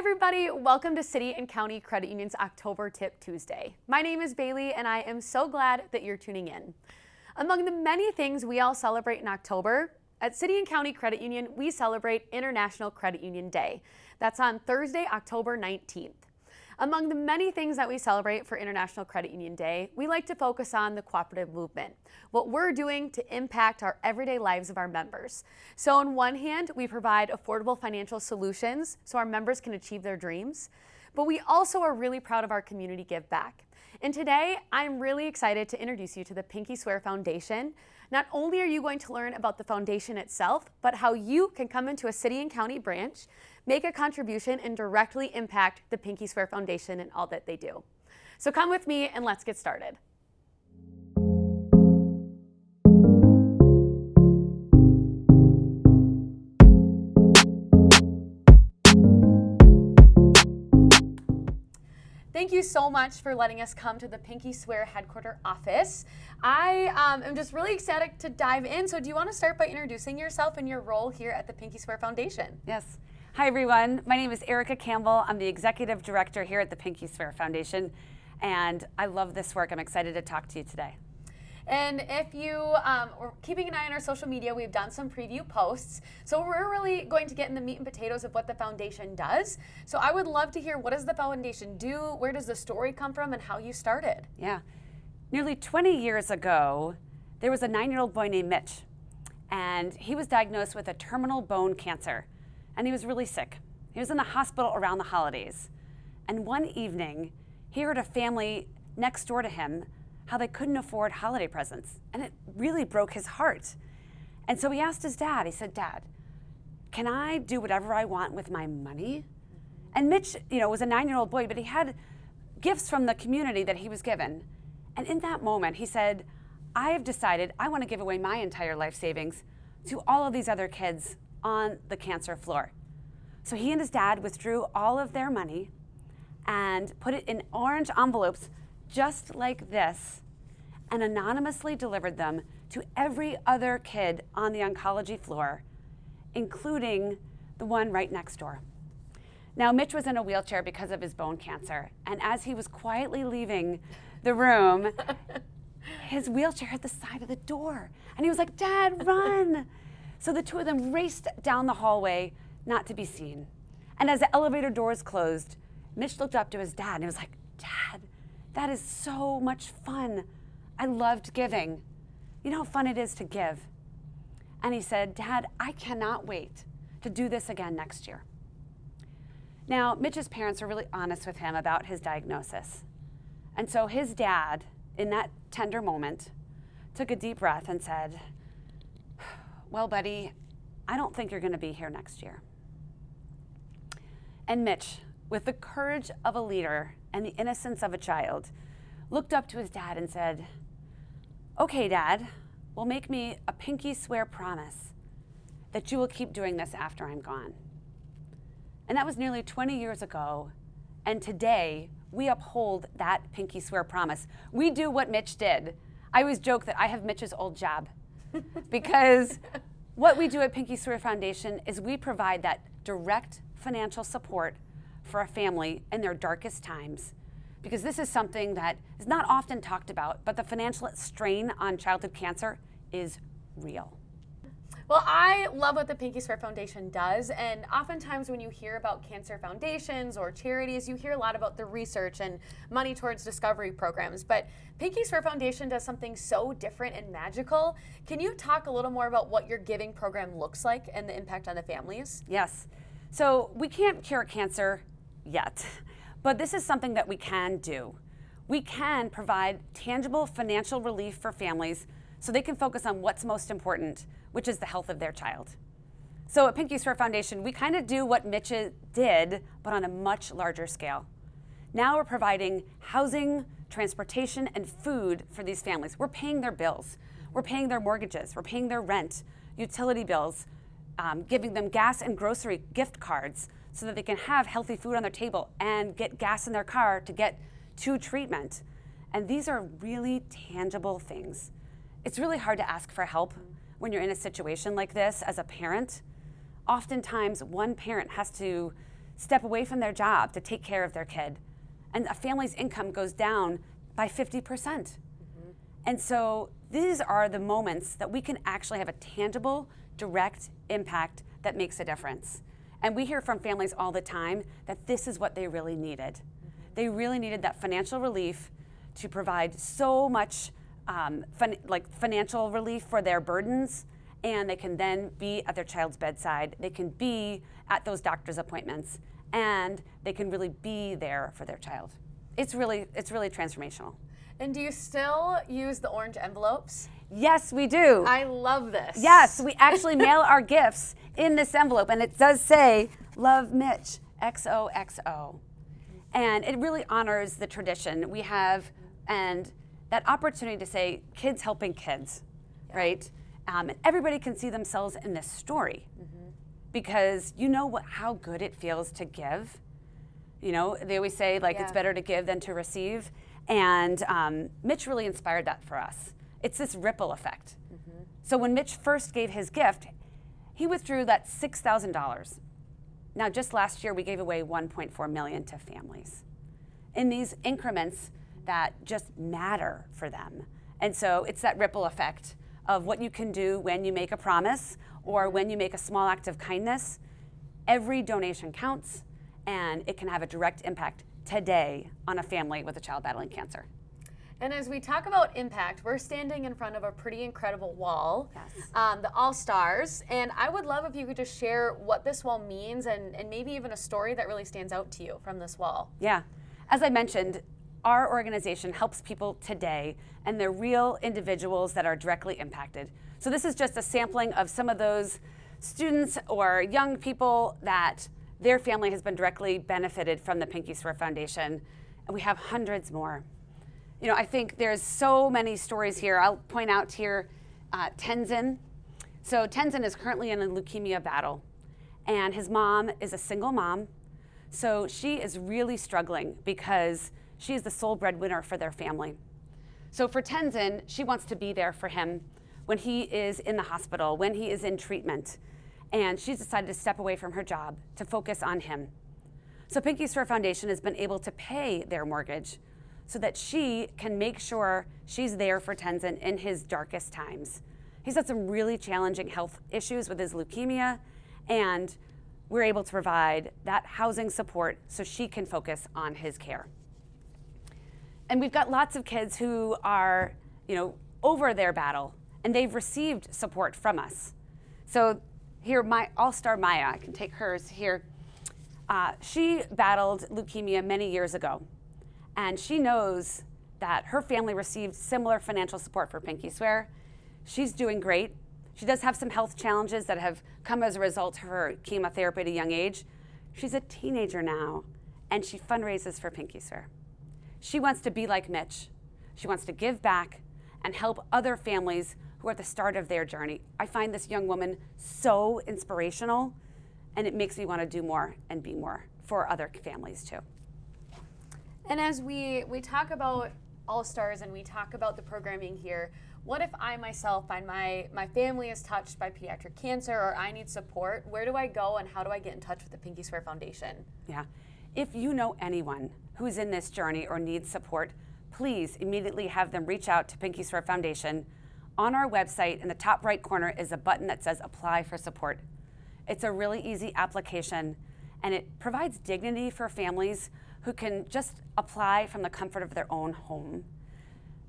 everybody, welcome to City and County Credit Union's October Tip Tuesday. My name is Bailey and I am so glad that you're tuning in. Among the many things we all celebrate in October, at City and County Credit Union, we celebrate International Credit Union Day. That's on Thursday, October 19th. Among the many things that we celebrate for International Credit Union Day, we like to focus on the cooperative movement, what we're doing to impact our everyday lives of our members. So on one hand, we provide affordable financial solutions so our members can achieve their dreams, but we also are really proud of our community give back. And today, I'm really excited to introduce you to the Pinky Swear Foundation. Not only are you going to learn about the foundation itself, but how you can come into a city and county branch, make a contribution, and directly impact the Pinky Swear Foundation and all that they do. So come with me and let's get started. Thank you so much for letting us come to the Pinky Swear headquarter office. I am just really ecstatic to dive in. So do you want to start by introducing yourself and your role here at the Pinky Swear Foundation? Yes. Hi, everyone. My name is Erica Campbell. I'm the Executive Director here at the Pinky Swear Foundation, and I love this work. I'm excited to talk to you today. And if you are keeping an eye on our social media, we've done some preview posts. So we're really going to get in the meat and potatoes of what the foundation does. So I would love to hear, what does the foundation do? Where does the story come from and how you started? Yeah. Nearly 20 years ago, there was a 9-year-old boy named Mitch, and he was diagnosed with a terminal bone cancer, and he was really sick. He was in the hospital around the holidays. And one evening, he heard a family next door to him how they couldn't afford holiday presents. And it really broke his heart. And so he asked his dad, he said, "Dad, can I do whatever I want with my money?" And Mitch, was a 9-year-old boy, but he had gifts from the community that he was given. And in that moment, he said, "I have decided I want to give away my entire life savings to all of these other kids on the cancer floor." So he and his dad withdrew all of their money and put it in orange envelopes just like this, and anonymously delivered them to every other kid on the oncology floor, including the one right next door. Now, Mitch was in a wheelchair because of his bone cancer, and as he was quietly leaving the room, his wheelchair hit the side of the door, and he was like, "Dad, run!" So the two of them raced down the hallway, not to be seen. And as the elevator doors closed, Mitch looked up to his dad, and he was like, "Dad, that is so much fun. I loved giving. You know how fun it is to give." And he said, "Dad, I cannot wait to do this again next year." Now, Mitch's parents were really honest with him about his diagnosis. And so his dad, in that tender moment, took a deep breath and said, "Well, buddy, I don't think you're going to be here next year." And Mitch, with the courage of a leader and the innocence of a child, looked up to his dad and said, "Okay, Dad, well, make me a pinky swear promise that you will keep doing this after I'm gone." And that was nearly 20 years ago, and today we uphold that pinky swear promise. We do what Mitch did. I always joke that I have Mitch's old job because what we do at Pinky Swear Foundation is we provide that direct financial support for a family in their darkest times, because this is something that is not often talked about, but the financial strain on childhood cancer is real. Well, I love what the Pinky Swear Foundation does, and oftentimes when you hear about cancer foundations or charities, you hear a lot about the research and money towards discovery programs, but Pinky Swear Foundation does something so different and magical. Can you talk a little more about what your giving program looks like and the impact on the families? Yes. So we can't cure cancer yet, but this is something that we can do. We can provide tangible financial relief for families so they can focus on what's most important, which is the health of their child. So at Pinky Swear Foundation, we kind of do what Mitch did, but on a much larger scale. Now we're providing housing, transportation, and food for these families. We're paying their bills. We're paying their mortgages. We're paying their rent, utility bills, giving them gas and grocery gift cards so that they can have healthy food on their table and get gas in their car to get to treatment. And these are really tangible things. It's really hard to ask for help when you're in a situation like this as a parent. Oftentimes, one parent has to step away from their job to take care of their kid. And a family's income goes down by 50%. And so these are the moments that we can actually have a tangible, direct impact that makes a difference. And we hear from families all the time that this is what they really needed. They really needed that financial relief to provide so much financial relief for their burdens, and they can then be at their child's bedside. They can be at those doctor's appointments, and they can really be there for their child. It's really transformational. And do you still use the orange envelopes? Yes, we do. I love this. Yes, we actually mail our gifts in this envelope, and it does say, "Love Mitch, XOXO." And it really honors the tradition we have and that opportunity to say, kids helping kids, right? And everybody can see themselves in this story because you know how good it feels to give. You know, they always say, like, it's better to give than to receive. And Mitch really inspired that for us. It's this ripple effect. So when Mitch first gave his gift, he withdrew that $6,000. Now, just last year, we gave away $1.4 million to families in these increments that just matter for them. And so it's that ripple effect of what you can do when you make a promise or when you make a small act of kindness. Every donation counts, and it can have a direct impact today on a family with a child battling cancer. And as we talk about impact, we're standing in front of a pretty incredible wall, Yes. The All Stars, and I would love if you could just share what this wall means and maybe even a story that really stands out to you from this wall. Yeah. As I mentioned, our organization helps people today, and they're real individuals that are directly impacted. So this is just a sampling of some of those students or young people that their family has been directly benefited from the Pinky Swear Foundation, and we have hundreds more. You know, I think there's so many stories here. I'll point out here Tenzin. So Tenzin is currently in a leukemia battle, and his mom is a single mom. So she is really struggling because she is the sole breadwinner for their family. So for Tenzin, she wants to be there for him when he is in the hospital, when he is in treatment. And she's decided to step away from her job to focus on him. So Pinky Swear Foundation has been able to pay their mortgage so that she can make sure she's there for Tenzin in his darkest times. He's had some really challenging health issues with his leukemia, and we're able to provide that housing support so she can focus on his care. And we've got lots of kids who are, over their battle, and they've received support from us. So here, my all-star Maya, I can take hers here. She battled leukemia many years ago, and she knows that her family received similar financial support for Pinky Swear. She's doing great. She does have some health challenges that have come as a result of her chemotherapy at a young age. She's a teenager now, and she fundraises for Pinky Swear. She wants to be like Mitch. She wants to give back and help other families who are at the start of their journey. I find this young woman so inspirational, and it makes me want to do more and be more for other families too. And as we talk about All Stars and we talk about the programming here, what if I myself find my family is touched by pediatric cancer or I need support? Where do I go and how do I get in touch with the Pinky Swear Foundation? Yeah. If you know anyone who's in this journey or needs support, please immediately have them reach out to Pinky Swear Foundation. On our website, in the top right corner, is a button that says Apply for Support. It's a really easy application, and it provides dignity for families who can just apply from the comfort of their own home.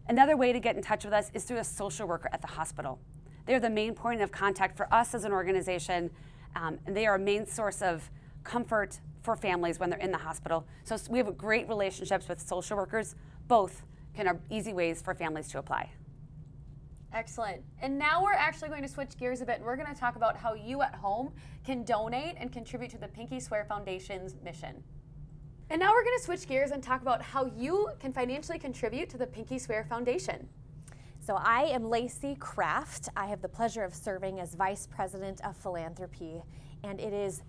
Another way to get in touch with us is through a social worker at the hospital. They're the main point of contact for us as an organization, and they are a main source of comfort for families when they're in the hospital. So we have great relationships with social workers. Both are easy ways for families to apply. Excellent. And now we're actually going to switch gears a bit, and we're going to talk about how you at home can donate and contribute to the Pinky Swear Foundation's mission. And now we're going to switch gears and talk about how you can financially contribute to the Pinky Swear Foundation. So I am Lacey Kraft. I have the pleasure of serving as Vice President of Philanthropy, and it is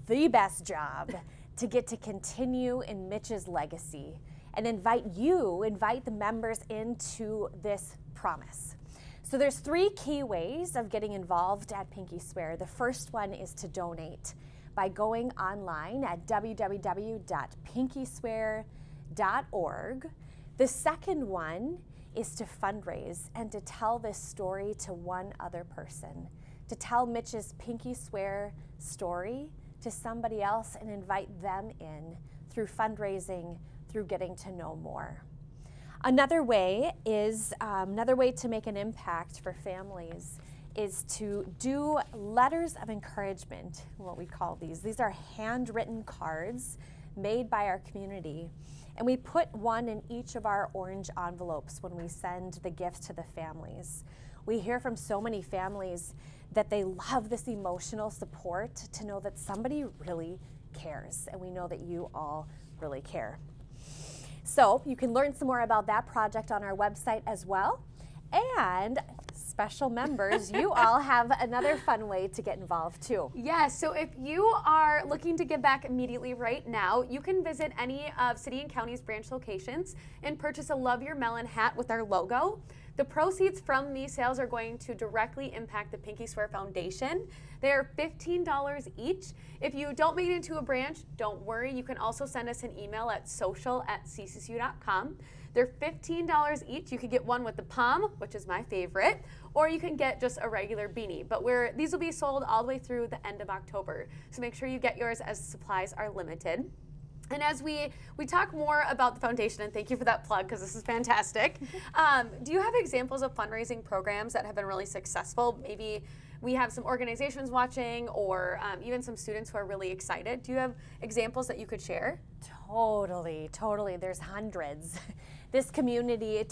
the best job to get to continue in Mitch's legacy and invite the members into this promise. So there's 3 key ways of getting involved at Pinky Swear. The first one is to donate by going online at www.pinkyswear.org. The second one is to fundraise and to tell this story to one other person, to tell Mitch's Pinky Swear story to somebody else and invite them in through fundraising, through getting to know more. Another way to make an impact for families is to do letters of encouragement, what we call these. These are handwritten cards made by our community, and we put one in each of our orange envelopes when we send the gift to the families. We hear from so many families that they love this emotional support to know that somebody really cares, and we know that you all really care. So you can learn some more about that project on our website as well. And special members, you all have another fun way to get involved too. Yes, so if you are looking to give back immediately right now, you can visit any of City and County's branch locations and purchase a Love Your Melon hat with our logo. The proceeds from these sales are going to directly impact the Pinky Swear Foundation. They are $15 each. If you don't make it into a branch, don't worry. You can also send us an email at social@ccsu.com. They're $15 each. You could get one with the palm, which is my favorite, or you can get just a regular beanie. But these will be sold all the way through the end of October. So make sure you get yours as supplies are limited. And as we talk more about the foundation, and thank you for that plug because this is fantastic, do you have examples of fundraising programs that have been really successful? Maybe we have some organizations watching or even some students who are really excited. Do you have examples that you could share? Totally. There's hundreds. This community,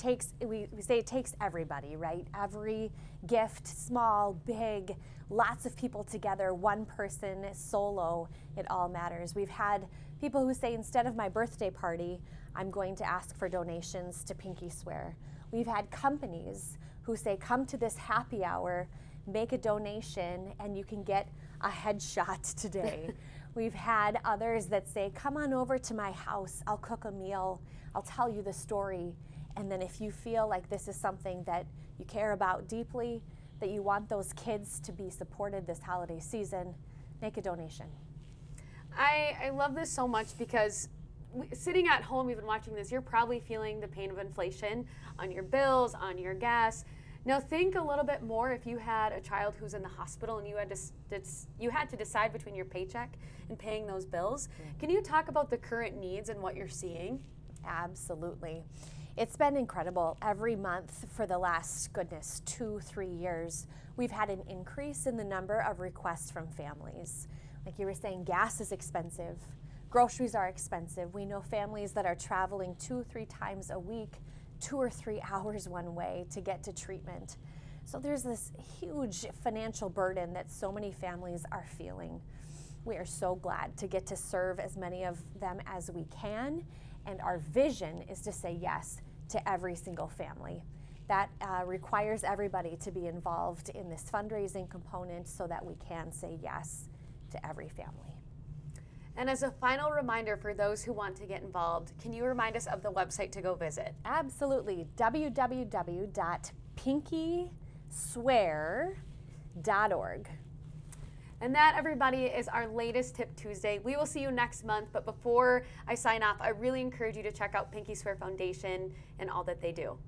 we say it takes everybody, right? Every gift, small, big, lots of people together, one person, solo, it all matters. We've had people who say, instead of my birthday party, I'm going to ask for donations to Pinky Swear. We've had companies who say, come to this happy hour, make a donation, and you can get a headshot today. We've had others that say, come on over to my house, I'll cook a meal, I'll tell you the story, and then if you feel like this is something that you care about deeply, that you want those kids to be supported this holiday season, make a donation. I love this so much because sitting at home, even watching this, you're probably feeling the pain of inflation on your bills, on your gas. Now think a little bit more if you had a child who's in the hospital and you had to decide between your paycheck and paying those bills. Can you talk about the current needs and what you're seeing? Absolutely. It's been incredible. Every month for the last, 2-3 years, we've had an increase in the number of requests from families. Like you were saying, gas is expensive. Groceries are expensive. We know families that are traveling 2-3 times a week, 2 or 3 hours one way to get to treatment. So there's this huge financial burden that so many families are feeling. We are so glad to get to serve as many of them as we can, and our vision is to say yes to every single family. That requires everybody to be involved in this fundraising component so that we can say yes to every family. And as a final reminder for those who want to get involved, can you remind us of the website to go visit? Absolutely. www.pinkyswear.org. And that, everybody, is our latest Tip Tuesday. We will see you next month, but before I sign off, I really encourage you to check out Pinky Swear Foundation and all that they do.